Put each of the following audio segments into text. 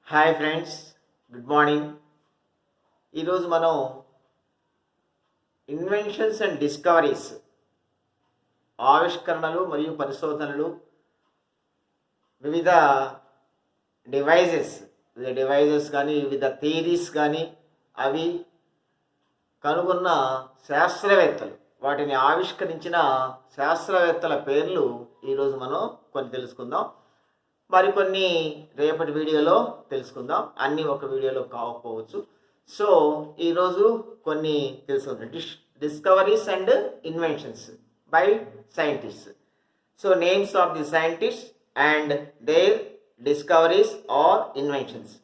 Hi friends, good morning. ఈరోజు మనం inventions and discoveries, ఆవిష్కరణలు మరియు పరిశోధనలు, వివిధ డివైజెస్ కానీ వివిధ థియరీస్ కానీ అవి కనుగొన్న శాస్త్రవేత్తలు, వాటిని ఆవిష్కరించిన శాస్త్రవేత్తల పేర్లు ఈరోజు మనం కొన్ని తెలుసుకుందాం. మరికొన్ని రేపటి వీడియోలో తెలుసుకుందాం. అన్నీ ఒక వీడియోలో కాకపోవచ్చు. సో ఈరోజు కొన్ని తెలుసుకుందాం. Discoveries and inventions by scientist. So names of the scientist and their discoveries or inventions.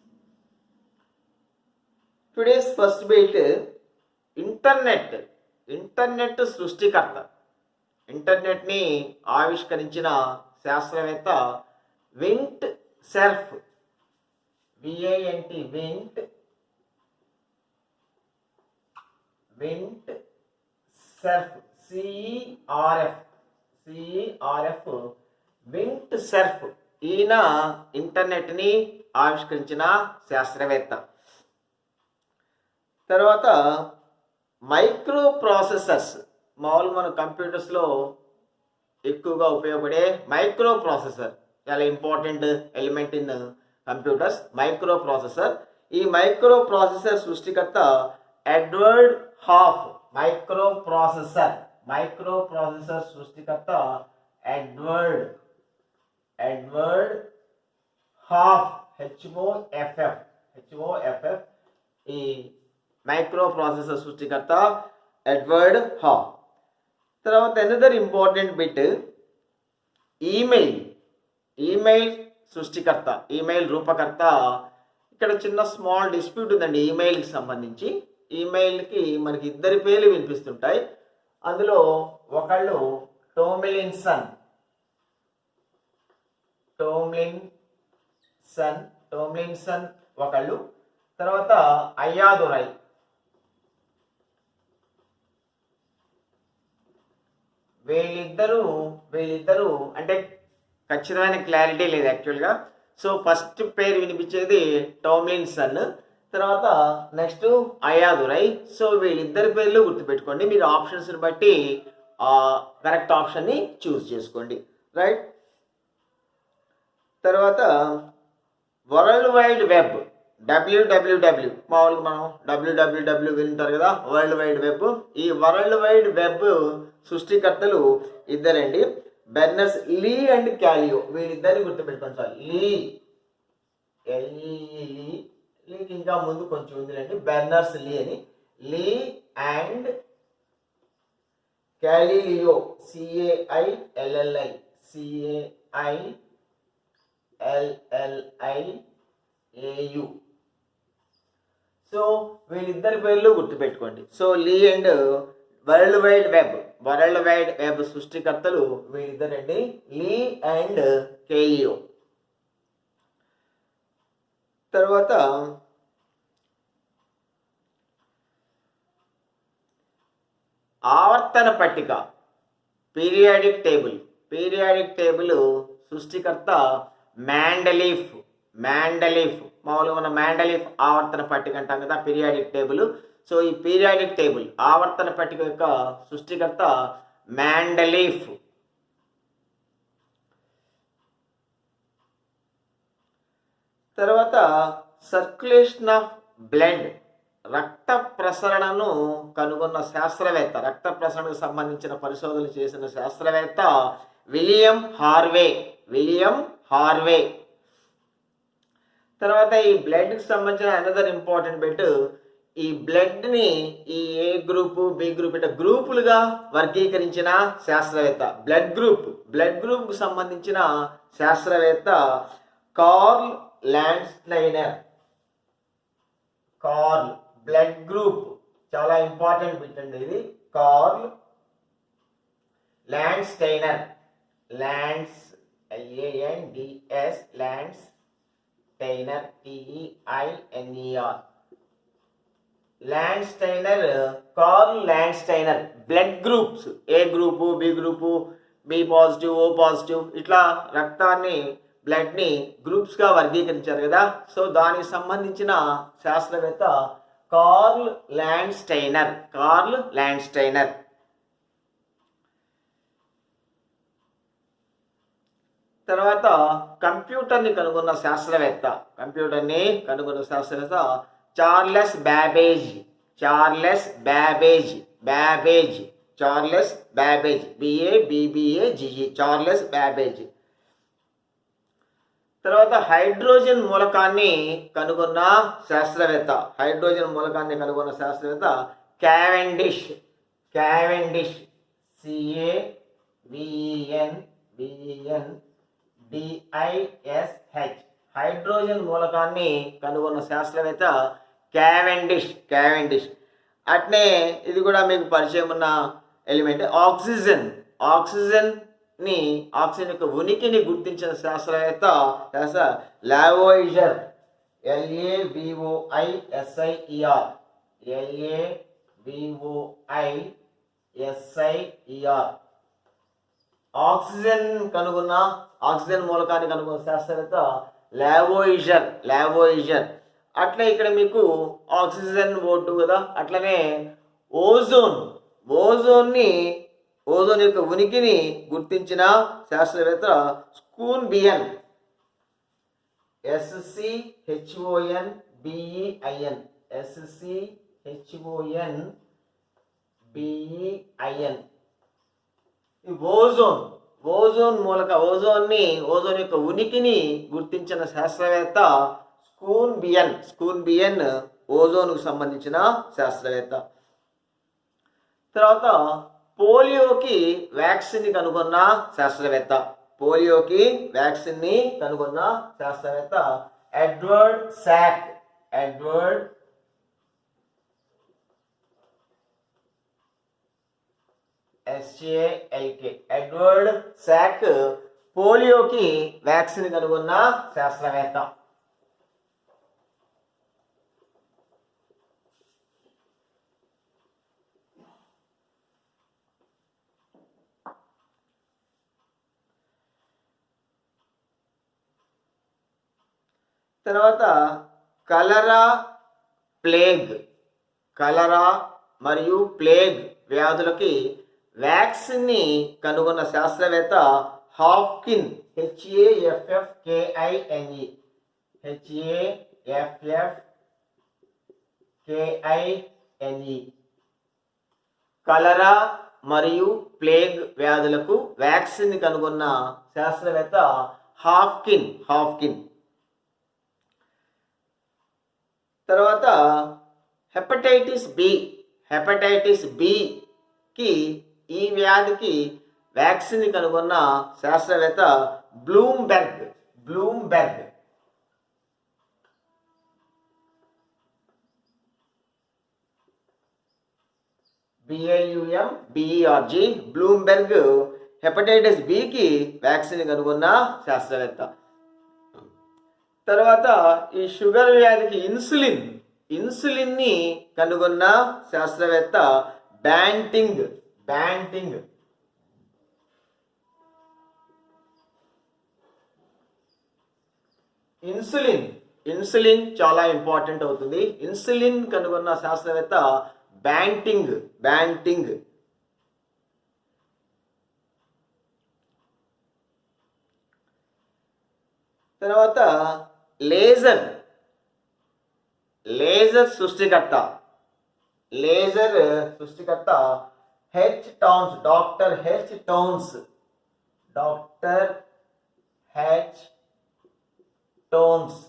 Today's first bit internet సృష్టికర్త. ఇంటర్నెట్ని ఆవిష్కరించిన శాస్త్రవేత్త వింట్ సెర్ఫ్. విఐఎన్టి వింట్ సెర్ఫ్. సిఈఆర్ఎఫ్ వింట్ సెర్ఫ్. ఈయన ఇంటర్నెట్ని ఆవిష్కరించిన శాస్త్రవేత్త. తర్వాత మైక్రో ప్రాసెసర్స్. మామూలు మన కంప్యూటర్స్లో ఎక్కువగా ఉపయోగపడే మైక్రో ప్రాసెసర్, చాలా important element in computers, micro processor. ఈ మైక్రో ప్రాసెసర్ సృష్టికర్త ఎడ్వర్డ్ హాఫ్. మైక్రో ప్రాసెసర్ సృష్టికర్త ఎడ్వర్డ్ హాఫ్. హెచ్ఓఎఫ్ఎఫ్. ఈ మైక్రో ప్రాసెసర్ సృష్టికర్త ఎడ్వర్డ్ హాఫ్. తర్వాత ఎనదర్ ఇంపార్టెంట్ బిట్, ఈమెయిల్ సృష్టికర్త, ఈమెయిల్ రూపకర్త. ఇక్కడ చిన్న స్మాల్ డిస్ప్యూట్ ఉందండి ఈమెయిల్కి సంబంధించి. ఈమెయిల్కి మనకి ఇద్దరి పేర్లు వినిపిస్తుంటాయి. అందులో ఒకళ్ళు టోమ్లిన్సన్ ఒకళ్ళు. తర్వాత అయ్యాదురై. వీళ్ళిద్దరు అంటే ఖచ్చితమైన క్లారిటీ లేదు యాక్చువల్గా. సో ఫస్ట్ పేరు వినిపించేది టోమ్లిన్సన్, తర్వాత నెక్స్ట్ అయాదురై. సో వీళ్ళిద్దరి పేర్లు గుర్తుపెట్టుకోండి. మీరు ఆప్షన్స్ని బట్టి కరెక్ట్ ఆప్షన్ని చూస్ చేసుకోండి. రైట్. తర్వాత వరల్డ్ వైడ్ వెబ్, డబ్ల్యూడబ్ల్యూడబ్ల్యూ. మామూలుగా మనం డబ్ల్యూడబ్ల్యూడబ్ల్యూ వింటారు కదా, వరల్డ్ వైడ్ వెబ్. ఈ వరల్డ్ వైడ్ వెబ్ సృష్టికర్తలు ఇద్దరండి, బెర్నర్స్ లీ అండ్ క్యాలియో. వీళ్ళిద్దరిని గుర్తుపెట్టుకోండి సార్. లీకి ఇంకా ముందు కొంచెం ఉందిలేండి, బెర్నర్స్ లీ అని. Lee and Cailliau, CAILLIAU. So వీళ్ళిద్దరి పేర్లు గుర్తుపెట్టుకోండి. So Lee and world wide web సృష్టికర్తలు వీళ్ళిద్దరండి, లీ అండ్ కేలియో. తర్వాత ఆవర్తన పట్టిక, పీరియాడిక్ టేబుల్ సృష్టికర్త మ్యాండలీఫ్. మామూలుగా మన మ్యాండలీఫ్ ఆవర్తన పట్టిక అంటాం కదా, పీరియాడిక్ టేబుల్. సో ఈ పీరియాడిక్ టేబుల్ ఆవర్తన పట్టిక యొక్క సృష్టికర్త మ్యాండలీఫ్. తర్వాత సర్క్యులేషన్ ఆఫ్ బ్లడ్, రక్త ప్రసరణను కనుగొన్న శాస్త్రవేత్త, రక్త ప్రసరణకు సంబంధించిన పరిశోధనలు చేసిన శాస్త్రవేత్త విలియం హార్వే. తర్వాత ఈ బ్లడ్కి సంబంధించిన అనదర్ ఇంపార్టెంట్ బిట్, ఈ బ్లడ్ని ఈ ఏ గ్రూపు బి గ్రూప్ ఇట్లా గ్రూపులుగా వర్గీకరించిన శాస్త్రవేత్త. బ్లడ్ గ్రూప్కు సంబంధించిన శాస్త్రవేత్త కార్ల్ ల్యాండ్స్టైనర్. బ్లడ్ గ్రూప్ చాలా ఇంపార్టెంట్ బిట్ అండి ఇది. Karl Landsteiner, Landsteiner, Karl Landsteiner. Blood groups, A group B group, B positive, O positive, ఇట్లా రక్తాన్ని బ్లడ్ని గ్రూప్స్గా వర్గీకరించారు కదా. సో దానికి సంబంధించిన శాస్త్రవేత్త కార్ల్ ల్యాండ్స్టైనర్. తర్వాత కంప్యూటర్ని కనుగొన్న శాస్త్రవేత్త Charles Babbage. BABBAGE Charles Babbage. తర్వాత హైడ్రోజన్ మూలకాన్ని కనుగొన్న శాస్త్రవేత్త క్యావెండిష్. CAVENDISH హైడ్రోజన్ మూలకాన్ని కనుగొన్న శాస్త్రవేత్త క్యావెండిష్. అట్నే ఇది కూడా మీకు పరిచయం ఉన్న ఎలిమెంట్ ఆక్సిజన్ యొక్క ఉనికిని గుర్తించిన శాస్త్రవేత్త లావోయిజర్. LAVOISIER. ఆక్సిజన్ మూలకాన్ని కనుగొన్న శాస్త్రవేత్త లావోయిజర్. అట్లే ఇక్కడ మీకు ఆక్సిజన్ O2 కదా. అట్లనే ఓజోన్ యొక్క ఉనికిని గుర్తించిన శాస్త్రవేత్త స్కూన్బియన్. SCHONBEIN. ఓజోన్ యొక్క ఉనికిని గుర్తించిన శాస్త్రవేత్త స్కూన్బియన్ ఓజోన్కు సంబంధించిన శాస్త్రవేత్త. తర్వాత పోలియోకి వ్యాక్సిన్ కనుగొన్న శాస్త్రవేత్త ఎడ్వర్డ్ శాక్. ఎడ్వర్డ్ శాక్ పోలియోకి వ్యాక్సిన్ కనుగొన్న శాస్త్రవేత్త. తర్వాత కలరా మరియు ప్లేగ్ వ్యాధులకి వ్యాక్సిన్ని కనుగొన్న శాస్త్రవేత్త హాఫ్కిన్. HAFFKINE. కలరా మరియు ప్లేగ్ వ్యాధులకు వ్యాక్సిన్ కనుగొన్న శాస్త్రవేత్త హాఫ్కిన్. తర్వాత హెపటైటిస్ బి కి ఈ వ్యాధికి వ్యాక్సిన్ కనుగొన్న శాస్త్రవేత్త బ్లూంబెర్గ్. BLUMBERG. బ్లూంబెర్గ్ హెపటైటిస్ బికి వ్యాక్సిన్ కనుగొన్న శాస్త్రవేత్త. తర్వాత ఈ షుగర్ వ్యాధికి ఇన్సులిన్ని కనుగొన్న శాస్త్రవేత్త బ్యాంటింగ్. ఇన్సులిన్ చాలా ఇంపార్టెంట్ అవుతుంది. ఇన్సులిన్ కనుగొన్న శాస్త్రవేత్త బ్యాంటింగ్. తర్వాత లేజర్ సృష్టికర్త డాక్టర్ హెచ్ టోన్స్.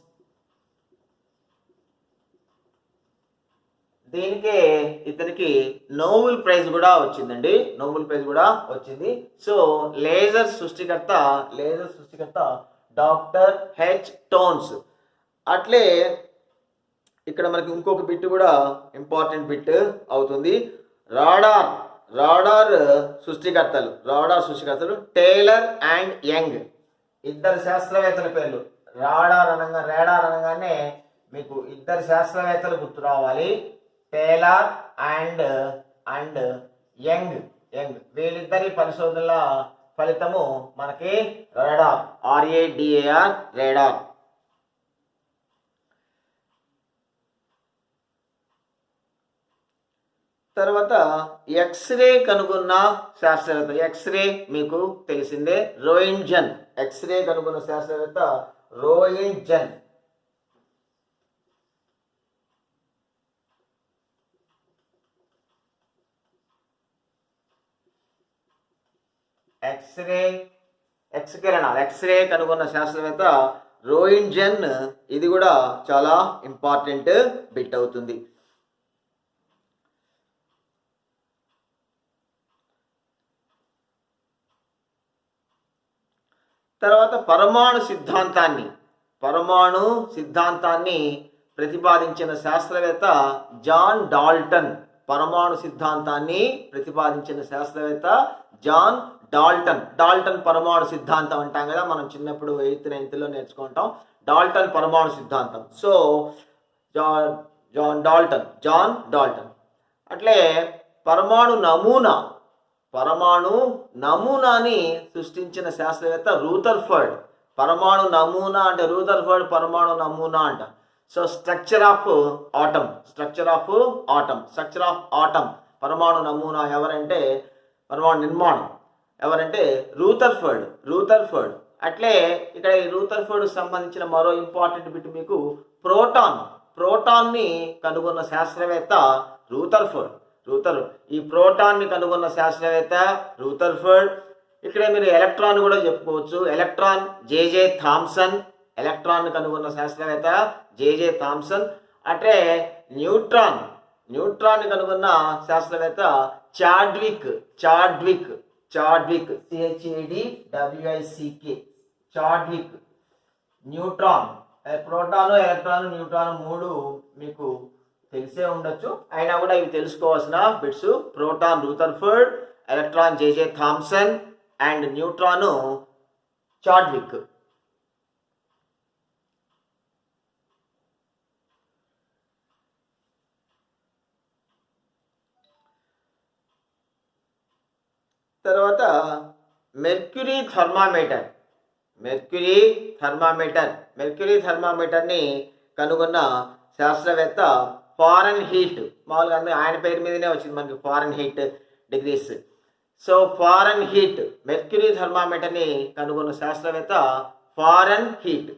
ఇతనికి నోబెల్ ప్రైజ్ కూడా వచ్చింది. సో లేజర్ సృష్టికర్త డాక్టర్ హెచ్ టోన్స్. అట్లే ఇక్కడ మనకి ఇంకొక బిట్ కూడా ఇంపార్టెంట్ బిట్ అవుతుంది. రాడార్ సృష్టికర్తలు టేలర్ అండ్ యంగ్. ఇద్దరు శాస్త్రవేత్తల పేర్లు. రాడార్ అనగానే మీకు ఇద్దరు శాస్త్రవేత్తలు గుర్తు రావాలి. Taylor and young. వీళ్ళిద్దరి పరిశోధనల ఫలితము మనకి రాడార్, RADAR, రాడార్. తర్వాత ఎక్స్రే కనుగొన్న శాస్త్రవేత్త, ఎక్స్రే మీకు తెలిసిందే, రోయింట్జన్. ఎక్స్రే కనుగొన్న శాస్త్రవేత్త రోయింట్జన్. ఎక్స్రే కనుగొన్న శాస్త్రవేత్త రోయింట్జన్. ఇది కూడా చాలా ఇంపార్టెంట్ బిట్ అవుతుంది. తర్వాత పరమాణు సిద్ధాంతాన్ని ప్రతిపాదించిన శాస్త్రవేత్త జాన్ డాల్టన్. పరమాణు సిద్ధాంతాన్ని ప్రతిపాదించిన శాస్త్రవేత్త జాన్ డాల్టన్ పరమాణు సిద్ధాంతం అంటాం కదా, మనం చిన్నప్పుడు 8th 9th నేర్చుకుంటాం. డాల్టన్ పరమాణు సిద్ధాంతం. So John Dalton. అట్లే పరమాణు నమూనాని సృష్టించిన శాస్త్రవేత్త రూదర్ఫర్డ్. పరమాణు నమూనా అంటే రూదర్ఫర్డ్ పరమాణు నమూనా అంట. సో స్ట్రక్చర్ ఆఫ్ ఆటం పరమాణు నమూనా ఎవరంటే, పరమాణు నిర్మాణం ఎవరంటే రూదర్ఫర్డ్. అట్లే ఇక్కడ ఈ రూదర్ఫర్డ్ సంబంధించిన మరో ఇంపార్టెంట్ బిట్ మీకు ప్రోటాన్ని కనుగొన్న శాస్త్రవేత్త రూదర్ఫర్డ్. ఈ ప్రోటాన్ని కనుగొన్న శాస్త్రవేత్త రూదర్ఫర్డ్. ఇక్కడ మీరు ఎలక్ట్రాన్ కూడా చెప్పుకోవచ్చు. Electron J J Thomson. ఎలక్ట్రాన్ కనుగొన్న శాస్త్రవేత్త జేజే థామ్సన్. అట్లే న్యూట్రాన్ కనుగొన్న శాస్త్రవేత్త Chadwick. CHADWICK. Chadwick. Neutron, proton, electron, neutron 3 మీకు తెలిసే ఉండొచ్చు, అయినా కూడా ఇవి తెలుసుకోవాల్సిన bits. Proton Rutherford, electron J J Thomson and neutron Chadwick. తర్వాత మెర్క్యూరీ థర్మామీటర్ని కనుగొన్న శాస్త్రవేత్త ఫారెన్హీట్. మామూలుగా ఆయన పేరు మీదనే వచ్చింది మనకి Fahrenheit degrees. So Fahrenheit, mercury థర్మామీటర్ని కనుగొన్న శాస్త్రవేత్త ఫారెన్హీట్.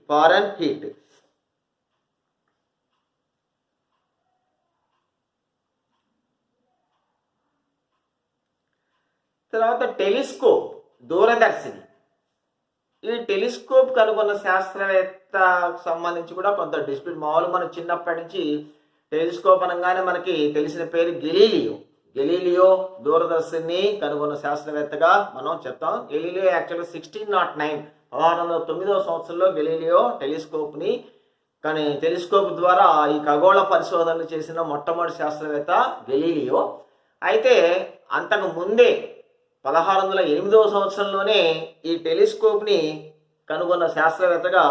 తర్వాత టెలిస్కోప్, దూరదర్శిని. ఈ టెలిస్కోప్ కనుగొన్న శాస్త్రవేత్త సంబంధించి కూడా కొంత డిస్ప్యూట్. మామూలుగా మనం చిన్నప్పటి నుంచి టెలిస్కోప్ అనగానే మనకి తెలిసిన పేరు గెలీలియో దూరదర్శిని కనుగొన్న శాస్త్రవేత్తగా మనం చెప్తాం. గెలీలియో యాక్చువల్గా 1609 సంవత్సరంలో గెలీలియో టెలిస్కోప్ ద్వారా ఈ ఖగోళ పరిశోధనలు చేసిన మొట్టమొదటి శాస్త్రవేత్త గెలీలియో. అయితే అంతకు ముందే 1608 సంవత్సరంలోనే ఈ టెలిస్కోప్ని కనుగొన్న శాస్త్రవేత్తగా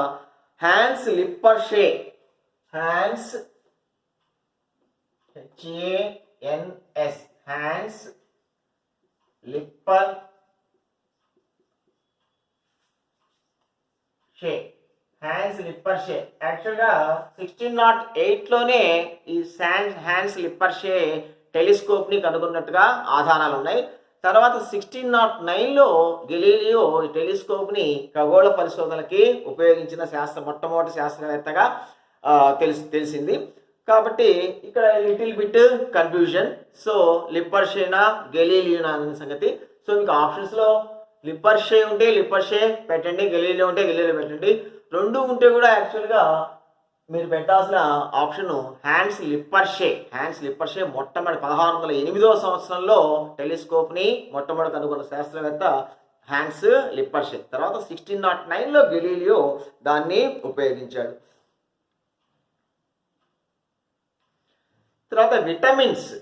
హ్యాన్స్ లిప్పర్షే. హ్యాన్స్ లిప్పర్షే. యాక్చువల్గా 1608లోనే ఈ హ్యాన్స్ లిప్పర్షే టెలిస్కోప్ని కనుగొన్నట్టుగా ఆధారాలు ఉన్నాయి. తర్వాత 1609లో గెలీలియో ఈ టెలిస్కోప్ని ఖగోళ పరిశోధనలకి ఉపయోగించిన మొట్టమొదటి శాస్త్రవేత్తగా తెలిసింది. కాబట్టి ఇక్కడ లిటిల్ బిట్ కన్ఫ్యూజన్. సో లిప్పర్షేనా గెలీలియోనా అనే సంగతి. సో మీకు ఆప్షన్స్లో లిప్పర్షే ఉంటే లిప్పర్షే పెట్టండి, గెలీలియో ఉంటే గెలీలియో పెట్టండి. 2 ఉంటే కూడా యాక్చువల్గా మీరు పెట్టాల్సిన ఆప్షన్ హ్యాన్స్ లిప్పర్షే మొట్టమొదటి 1608 సంవత్సరంలో టెలిస్కోప్ని మొట్టమొదటి కనుగొన్న శాస్త్రవేత్త హ్యాన్స్ లిప్పర్షే. తర్వాత 1609లో గెలీలియో దాన్ని ఉపయోగించాడు. తర్వాత విటమిన్స్ని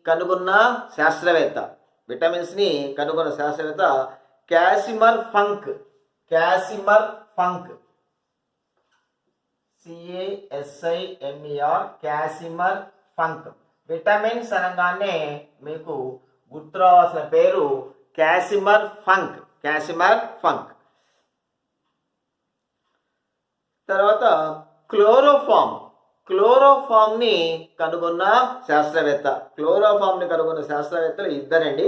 కనుగొన్న శాస్త్రవేత్త Casimir Funk. CASIMER, Casimir Funk. Vitamins అనగానే మీకు గుర్తు రావాల్సిన పేరు క్యాసిమర్ ఫంక్. Casimir Funk. తర్వాత క్లోరోఫామ్. క్లోరోఫామ్ని కనుగొన్న శాస్త్రవేత్త. క్లోరోఫామ్ని కనుగొన్న శాస్త్రవేత్తలు ఇద్దరండి,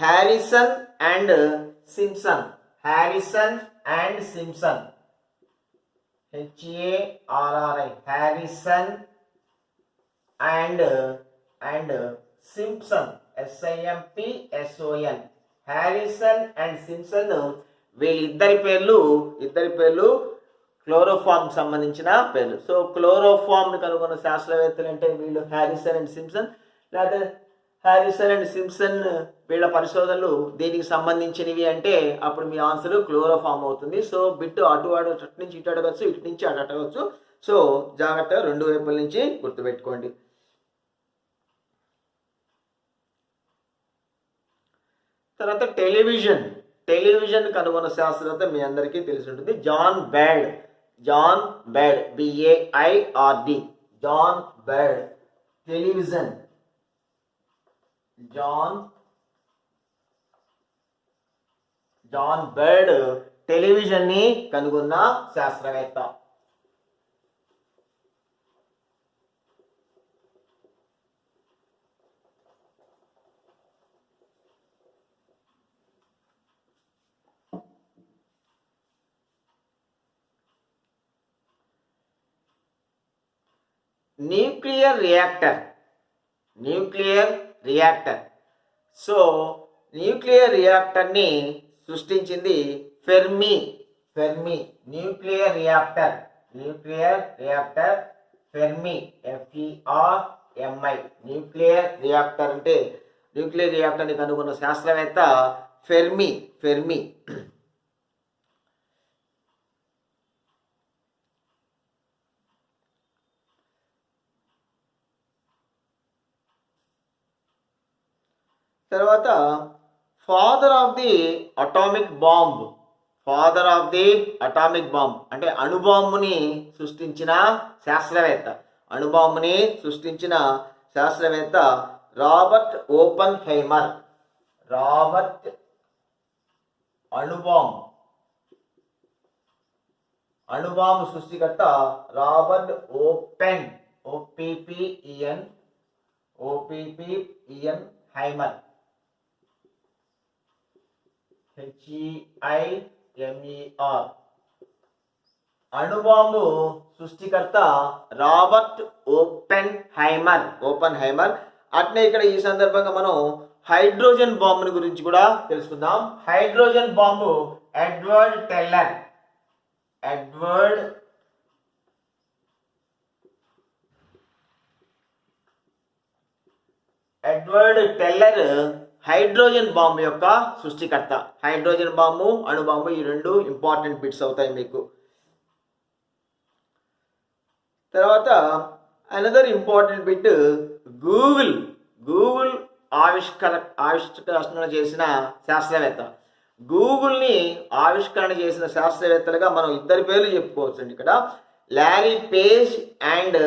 Harrison and Simpson. Harrison and Simpson. HARRI. Harrison and Simpson. SIMPSON. Harrison and Simpson. వీళ్ళిద్దరి పేర్లు క్లోరోఫామ్ సంబంధించిన పేర్లు. సో క్లోరోఫామ్ని కనుగొన్న శాస్త్రవేత్తలు అంటే వీళ్ళు హ్యారిసన్ అండ్ సింప్సన్. లేదా హ్యారిసన్ అండ్ సింప్సన్ వీళ్ళ పరిశోధనలు దీనికి సంబంధించినవి అంటే అప్పుడు మీ ఆన్సర్ క్లోరోఫామ్ అవుతుంది. సో బిట్ అటు నుంచి ఇటు అడగచ్చు, ఇటు నుంచి అటు అడగచ్చు. సో జాగ్రత్తగా రెండు వైపుల నుంచి గుర్తుపెట్టుకోండి. తర్వాత టెలివిజన్ కనుగొన్న శాస్త్రవేత్త మీ అందరికీ తెలిసి ఉంటుంది, John Baird. BAIRD. John Baird. Television. John Baird టెలివిజన్ని కనుగొన్న శాస్త్రవేత్త. Nuclear reactor. సో న్యూక్లియర్ రియాక్టర్ని సృష్టించింది Fermi. Nuclear reactor Fermi. FERMI. Nuclear రియాక్టర్ని కనుగొన్న శాస్త్రవేత్త ఫెర్మి. తర్వాత father of the atomic bomb అంటే అణుబాంబుని సృష్టించిన శాస్త్రవేత్త రాబర్ట్ ఓపెన్హైమర్. అణుబాంబు సృష్టికర్త రాబర్ట్ OPPEN హైమర్. HEIMER. అణుబాంబు సృష్టికర్త రాబర్ట్ ఓపెన్హైమర్. అట్నే ఇక్కడ ఈ సందర్భంగా మనం హైడ్రోజన్ బాంబుని గురించి కూడా తెలుసుకుందాం. Hydrogen bomb Edward teller hydrogen bomb యొక్క సృష్టికర్త. హైడ్రోజన్ బాంబు, అణుబాంబు ఈ రెండు ఇంపార్టెంట్ బిట్స్ అవుతాయి మీకు. తర్వాత అనదర్ ఇంపార్టెంట్ బిట్, గూగుల్ ఆవిష్కరణ చేసిన శాస్త్రవేత్త. గూగుల్ని ఆవిష్కరణ చేసిన శాస్త్రవేత్తలుగా మనం ఇద్దరి పేర్లు చెప్పుకోవచ్చు అండి ఇక్కడ. లారీ పేజ్ అండ్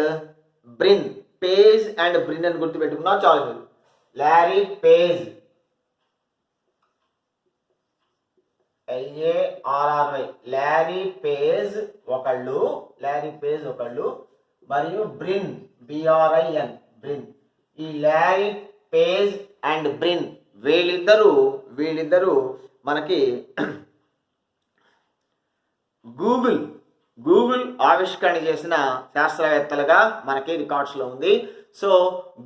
బ్రిన్ అని గుర్తుపెట్టుకున్నా చాలు మీరు. Larry Page LARRY. Larry Page ఒకళ్ళు, మరియు బ్రిన్ BRIN. ఈ లారీ పేజ్ అండ్ బ్రిన్ వీళ్ళిద్దరూ మనకి గూగుల్ ఆవిష్కరణ చేసిన శాస్త్రవేత్తలుగా మనకి రికార్డ్స్లో ఉంది. సో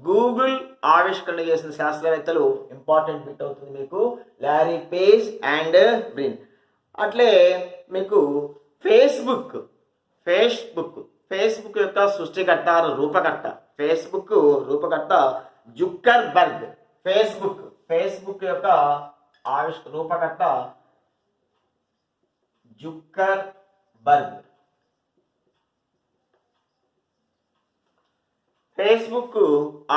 గూగుల్ ఆవిష్కరణ చేసిన శాస్త్రవేత్తలు ఇంపార్టెంట్ బిట్ అవుతుంది మీకు, లారీ పేజ్ అండ్ బ్రిన్. అట్లే మీకు ఫేస్బుక్ యొక్క సృష్టికర్త రూపకర్త జుక్కర్బర్గ్. ఫేస్బుక్ యొక్క రూపకర్త జుక్కర్బర్గ్. ఫేస్బుక్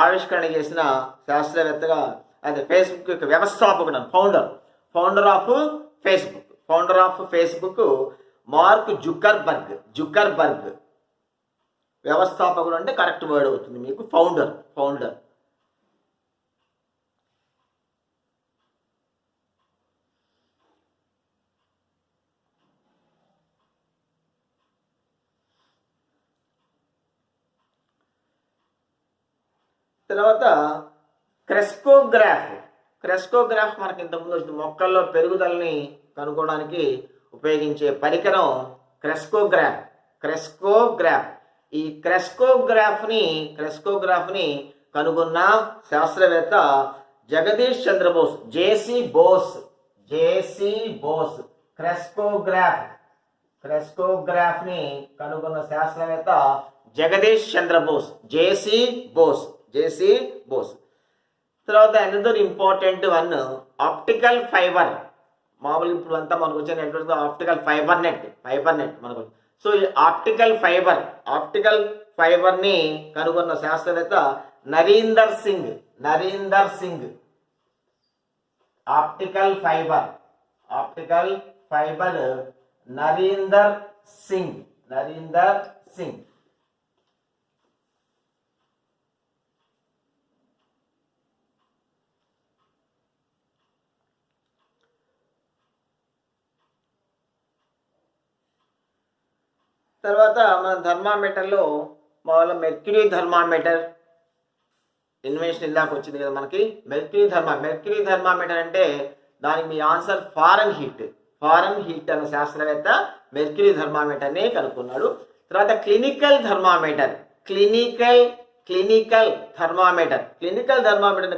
ఆవిష్కరణ చేసిన శాస్త్రవేత్తగా, అదే ఫేస్బుక్ యొక్క వ్యవస్థాపకుడు, ఫౌండర్ ఆఫ్ ఫేస్బుక్ మార్క్ జుక్కర్బర్గ్. వ్యవస్థాపకుడు అంటే కరెక్ట్ వర్డ్ అవుతుంది మీకు, ఫౌండర్. తర్వాత క్రెస్కోగ్రాఫ్. క్రెస్కోగ్రాఫ్ మనకి ఇంతకుముందు వచ్చింది, మొక్కల్లో పెరుగుదలని కనుక్కోవడానికి ఉపయోగించే పరికరం క్రెస్కోగ్రాఫ్. క్రెస్కోగ్రాఫ్ ఈ క్రెస్కోగ్రాఫ్ని కనుగొన్న శాస్త్రవేత్త జగదీష్ చంద్రబోస్, జేసి బోస్. క్రెస్కోగ్రాఫ్ని కనుగొన్న శాస్త్రవేత్త జగదీష్ చంద్రబోస్, జేసి బోస్. తర్వాత another important one optical fibre. మామూలుగా ఇప్పుడు అంతా మనకు వచ్చే నెట్వర్క్ ఆప్టికల్ ఫైబర్ నెట్ మనకు. సో ఈ ఆప్టికల్ ఫైబర్ని కనుగొన్న శాస్త్రవేత్త నరీందర్ సింగ్. Optical fibre Narinder Singh. తర్వాత మన థర్మామీటర్లో మామూలుగా మెర్క్యూరీ థర్మామీటర్ ఇన్వెన్షన్ ఇందాక వచ్చింది కదా మనకి. మెర్క్యూరీ థర్మామీటర్ అంటే దానికి మీ ఆన్సర్ ఫారెన్ హీట్ అనే శాస్త్రవేత్త మెర్క్యూరీ థర్మామీటర్ని కనుక్కున్నాడు. తర్వాత క్లినికల్ థర్మామీటర్ని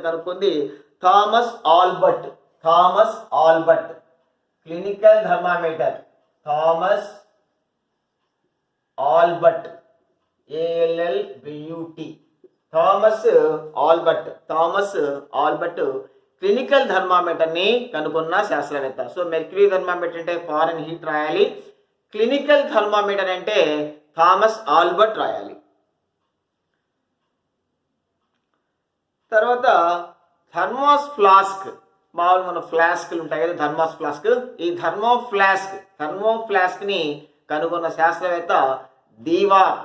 కనుక్కుంది Thomas Allbutt. Clinical thermometer Thomas Allbutt, ALLBUT. Thomas Allbutt clinical థర్మామీటర్ని కనుగొన్న శాస్త్రవేత్త. సో మెర్క్యూరీ థర్మామీటర్ అంటే ఫారెన్ హీట్ రాయాలి, క్లినికల్ థర్మామీటర్ అంటే థామస్ ఆల్బర్ట్ రాయాలి. తర్వాత థర్మాస్ ఫ్లాస్క్. మామూలు మన ఫ్లాస్క్లు ఉంటాయి కదా, థర్మాస్ ఫ్లాస్క్. ఈ థర్మోఫ్లాస్క్ని కనుగొన్న శాస్త్రవేత్త దేవార్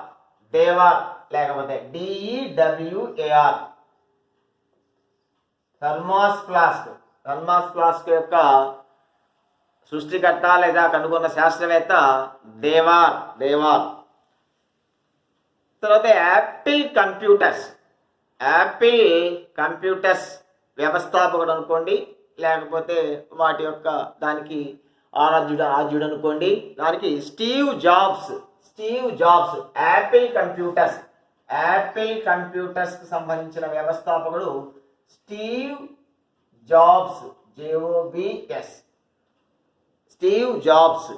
లేకపోతే DEWAR. థర్మాస్ ఫ్లాస్క్ యొక్క సృష్టికర్త లేదా కనుగొన్న శాస్త్రవేత్త దేవార్. తర్వాత యాపిల్ కంప్యూటర్స్ వ్యవస్థాపకుడు అనుకోండి, లేకపోతే వాటి యొక్క దానికి ఆరాధ్యుడు అనుకోండి. దానికి స్టీవ్ జాబ్స్. యాపిల్ కంప్యూటర్స్ కు సంబంధించిన వ్యవస్థాపకుడు Steve jobs, JOBS. Steve jobs.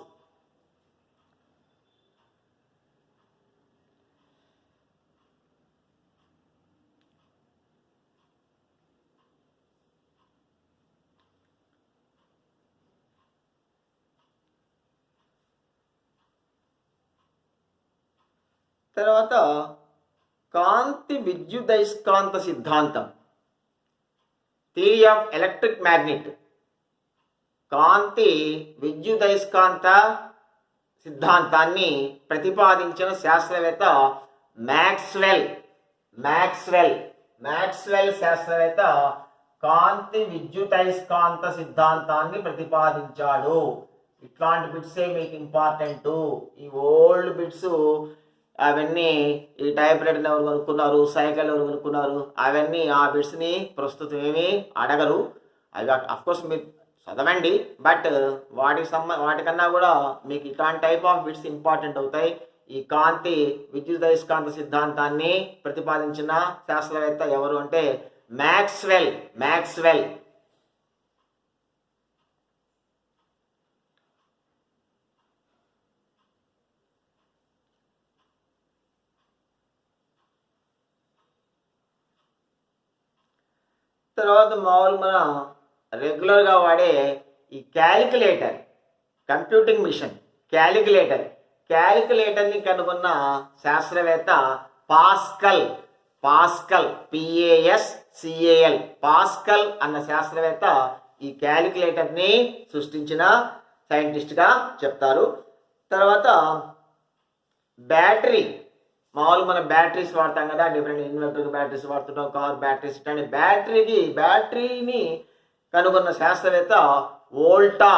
తర్వాత కాంతి విద్యుదయస్కాంత సిద్ధాంతం, థియరీ ఆఫ్ ఎలక్ట్రిక్ మ్యాగ్నెట్. కాంతి విద్యుదయస్కాంత సిద్ధాంతాన్ని ప్రతిపాదించిన శాస్త్రవేత్త మ్యాక్స్వెల్ శాస్త్రవేత్త కాంతి విద్యుదయస్కాంత సిద్ధాంతాన్ని ప్రతిపాదించాడు. ఇట్లాంటి బిట్సే మీకు ఇంపార్టెంట్. ఈ ఓల్డ్ బిట్స్ అవన్నీ, ఈ టైప్ రైటర్ ఎవరు కనుక్కున్నారు, సైకిల్ ఎవరు కనుక్కున్నారు, అవన్నీ ఆ బిట్స్ని ప్రస్తుతం ఏమీ అడగరు. అవి అఫ్కోర్స్ మీరు చదవండి, బట్ వాటికన్నా కూడా మీకు ఇట్లాంటి టైప్ ఆఫ్ బిట్స్ ఇంపార్టెంట్ అవుతాయి. ఈ కాంతి విద్యుదయస్కాంత సిద్ధాంతాన్ని ప్రతిపాదించిన శాస్త్రవేత్త ఎవరు అంటే మ్యాక్స్వెల్. తర్వాత మామూలు మన రెగ్యులర్గా వాడే ఈ క్యాలిక్యులేటర్, కంప్యూటింగ్ మిషన్ క్యాలిక్యులేటర్ని కనుగొన్న శాస్త్రవేత్త పాస్కల్. పాస్కల్ అన్న శాస్త్రవేత్త ఈ క్యాలిక్యులేటర్ని సృష్టించిన సైంటిస్ట్గా చెప్తారు. తర్వాత బ్యాటరీ. మామూలు మన బ్యాటరీస్ వాడతాం కదా, డిఫరెంట్ ఇన్వర్టర్ బ్యాటరీస్ వాడుతుంటాం, కార్ బ్యాటరీస్. ఇట్లాంటి బ్యాటరీని కనుగొన్న శాస్త్రవేత్త వోల్టా.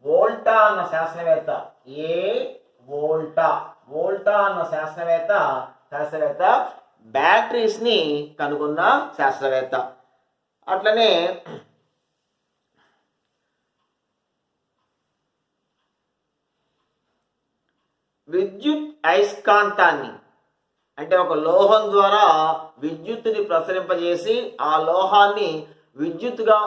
వోల్టా అన్న శాస్త్రవేత్త వోల్టా అన్న శాస్త్రవేత్త బ్యాటరీస్ని కనుగొన్న శాస్త్రవేత్త. అట్లనే విద్యుత్ అయస్కాంతాన్ని అంటే ఒక లోహం ద్వారా విద్యుత్తుని ప్రసరింపజేసి ఆ లోహాన్ని విద్యుత్తుగా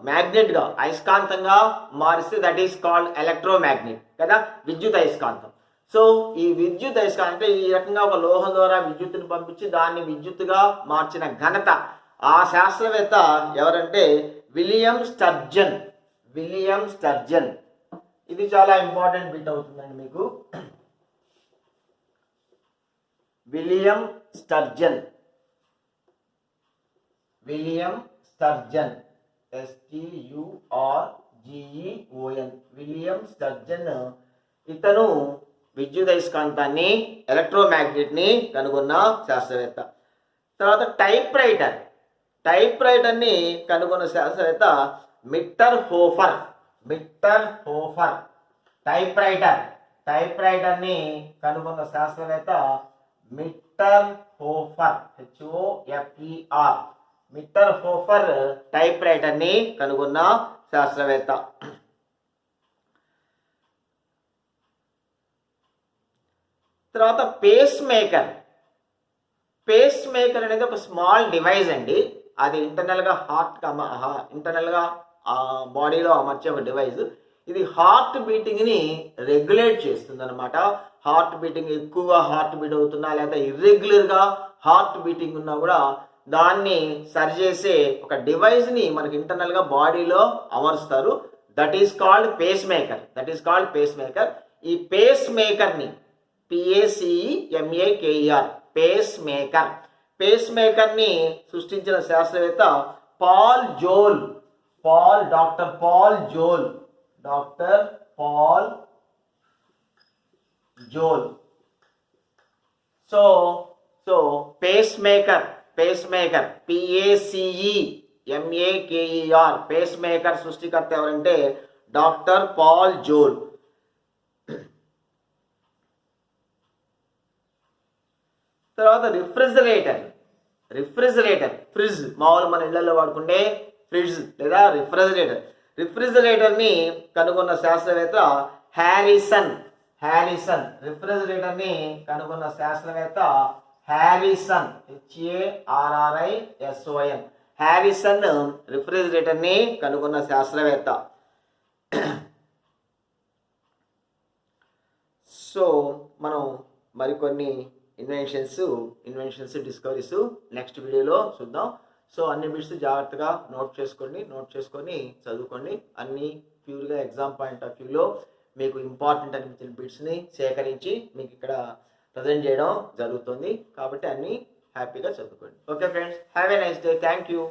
మ్యాగ్నెట్గా అయస్కాంతంగా మారిస్తే దట్ ఈస్ కాల్డ్ ఎలక్ట్రోమ్యాగ్నెట్ కదా, విద్యుత్ అయస్కాంతం. సో ఈ విద్యుత్ అయస్కాంతం అంటే ఈ రకంగా ఒక లోహం ద్వారా విద్యుత్తుని పంపించి దాన్ని విద్యుత్తుగా మార్చిన ఘనత ఆ శాస్త్రవేత్త ఎవరంటే విలియం స్టర్జన్. William sturgeon. ఇది చాలా ఇంపార్టెంట్ బిట్ అవుతుందండి మీకు. William sturgeon. William sturgeon, STURGEON. William sturgeon ఇతను విద్యుత్ అయస్కాంతాన్ని ఎలక్ట్రోమ్యాగ్నెట్ని కనుగొన్న శాస్త్రవేత్త. తర్వాత టైప్ రైటర్. టైప్ రైటర్ని కనుగొన్న శాస్త్రవేత్త Mitterhofer. Mitterhofer. Typewriter. టైప్ రైటర్ని కనుగొన్న శాస్త్రవేత్త Mitterhofer. HOFER. Mitterhofer టైప్ రైటర్ని కనుగొన్న శాస్త్రవేత్త. తర్వాత పేస్ మేకర్. పేస్ మేకర్ అనేది ఒక స్మాల్ డివైస్ అండి. అది ఇంటర్నల్గా ఇంటర్నల్గా బాడీలో అమర్చే ఒక డివైస్. ఇది హార్ట్ బీటింగ్ని రెగ్యులేట్ చేస్తుంది అనమాట. హార్ట్ బీటింగ్ ఎక్కువగా హార్ట్ బీట్ అవుతున్నా లేదా ఇర్రెగ్యులర్గా హార్ట్ బీటింగ్ ఉన్నా కూడా దాన్ని సరిచేసే ఒక డివైస్ని మనకి ఇంటర్నల్గా బాడీలో అమరుస్తారు. That is called pacemaker. That is called pacemaker. ఈ పేస్ మేకర్ని PACEMAKER పేస్ మేకర్. పేస్ మేకర్ని సృష్టించిన శాస్త్రవేత్త Paul Zoll. Doctor Paul Zoll. Doctor Paul Zoll. So pacemaker PACEMAKER pacemaker సృష్టికర్త ఎవరంటే డాక్టర్ పాల్ జోల్. తర్వాత రిఫ్రిజిరేటర్. ఫ్రిడ్జ్ మామూలు మన ఇళ్లలో వాడుకుంటే ఫ్రిడ్జ్ లేదా రిఫ్రిజిరేటర్ని కనుగొన్న శాస్త్రవేత్త హ్యారిసన్. రిఫ్రిజిరేటర్ని కనుగొన్న శాస్త్రవేత్త హ్యారిసన్. HARRISON. హ్యారిసన్ రిఫ్రిజిరేటర్ని కనుగొన్న శాస్త్రవేత్త. సో మనం మరికొన్ని ఇన్వెన్షన్స్ డిస్కవరీస్ నెక్స్ట్ వీడియోలో చూద్దాం. సో అన్ని బిట్స్ జాగ్రత్తగా నోట్ చేసుకొని చదువుకోండి. అన్ని ప్యూర్గా ఎగ్జామ్ పాయింట్ ఆఫ్ వ్యూలో మీకు ఇంపార్టెంట్ అనిపించిన బిట్స్ని సేకరించి మీకు ఇక్కడ ప్రజెంట్ చేయడం జరుగుతుంది. కాబట్టి అన్నీ హ్యాపీగా చదువుకోండి. Okay friends, have a nice day. Thank you.